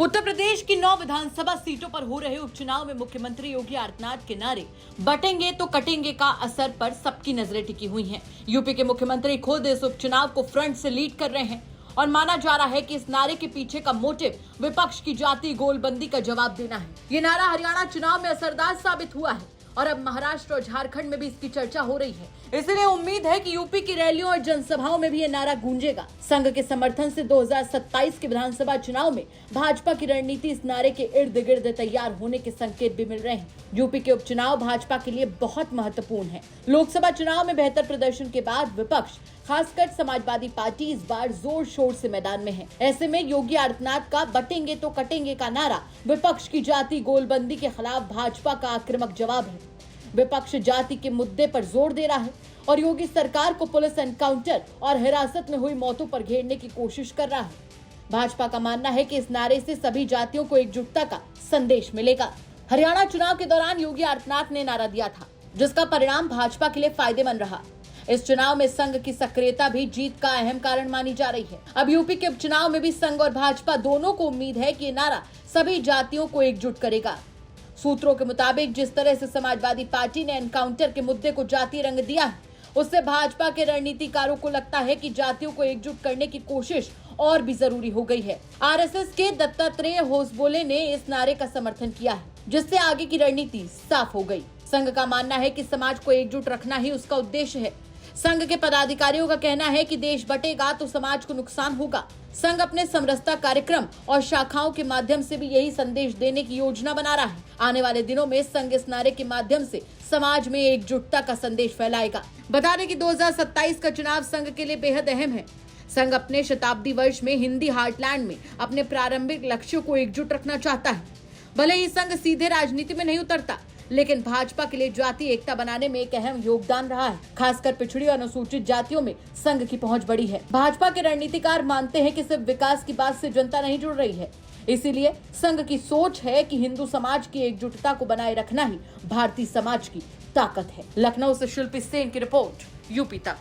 उत्तर प्रदेश की 9 विधानसभा सीटों पर हो रहे उपचुनाव में मुख्यमंत्री योगी आदित्यनाथ के नारे बटेंगे तो कटेंगे का असर पर सबकी नजरें टिकी हुई हैं। यूपी के मुख्यमंत्री खुद इस उपचुनाव को फ्रंट से लीड कर रहे हैं और माना जा रहा है कि इस नारे के पीछे का मोटिव विपक्ष की जाति गोलबंदी का जवाब देना है। ये नारा हरियाणा चुनाव में असरदार साबित हुआ है और अब महाराष्ट्र और झारखंड में भी इसकी चर्चा हो रही है। इसलिए उम्मीद है कि यूपी की रैलियों और जनसभाओं में भी ये नारा गूंजेगा। संघ के समर्थन से 2027 के विधानसभा चुनाव में भाजपा की रणनीति इस नारे के इर्द गिर्द तैयार होने के संकेत भी मिल रहे हैं। यूपी के उपचुनाव भाजपा के लिए बहुत महत्वपूर्ण है। लोकसभा चुनाव में बेहतर प्रदर्शन के बाद विपक्ष खासकर समाजवादी पार्टी इस बार जोर शोर से मैदान में है। ऐसे में योगी आदित्यनाथ का बटेंगे तो कटेंगे का नारा विपक्ष की जाति गोलबंदी के खिलाफ भाजपा का आक्रामक जवाब है। विपक्ष जाति के मुद्दे पर जोर दे रहा है और योगी सरकार को पुलिस एनकाउंटर और हिरासत में हुई मौतों पर घेरने की कोशिश कर रहा है। भाजपा का मानना है कि इस नारे से सभी जातियों को एकजुटता का संदेश मिलेगा। हरियाणा चुनाव के दौरान योगी आदित्यनाथ ने नारा दिया था, जिसका परिणाम भाजपा के लिए फायदेमंद रहा। इस चुनाव में संघ की सक्रियता भी जीत का अहम कारण मानी जा रही है। अब यूपी के उपचुनाव में भी संघ और भाजपा दोनों को उम्मीद है कि ये नारा सभी जातियों को एकजुट करेगा। सूत्रों के मुताबिक जिस तरह से समाजवादी पार्टी ने एनकाउंटर के मुद्दे को जाति रंग दिया है, उससे भाजपा के रणनीतिकारों को लगता है कि जातियों को एकजुट करने की कोशिश और भी जरूरी हो गई है। आरएसएस के दत्तात्रेय होसबोले ने इस नारे का समर्थन किया है, जिससे आगे की रणनीति साफ हो गई। संघ का मानना है कि समाज को एकजुट रखना ही उसका उद्देश्य है। संघ के पदाधिकारियों का कहना है कि देश बटेगा तो समाज को नुकसान होगा। संघ अपने समरसता कार्यक्रम और शाखाओं के माध्यम से भी यही संदेश देने की योजना बना रहा है। आने वाले दिनों में संघ इस नारे के माध्यम से समाज में एकजुटता का संदेश फैलाएगा। बता दें कि 2027 का चुनाव संघ के लिए बेहद अहम है। संघ अपने शताब्दी वर्ष में हिंदी हार्टलैंड में अपने प्रारंभिक लक्ष्यों को एकजुट रखना चाहता है। भले ही संघ सीधे राजनीति में नहीं उतरता, लेकिन भाजपा के लिए जाति एकता बनाने में एक अहम योगदान रहा है। खासकर पिछड़ी और अनुसूचित जातियों में संघ की पहुंच बड़ी है। भाजपा के रणनीतिकार मानते हैं कि सिर्फ विकास की बात से जनता नहीं जुड़ रही है। इसीलिए संघ की सोच है कि हिंदू समाज की एकजुटता को बनाए रखना ही भारतीय समाज की ताकत है। लखनऊ से शिल्पी सेन की रिपोर्ट, यूपी तक।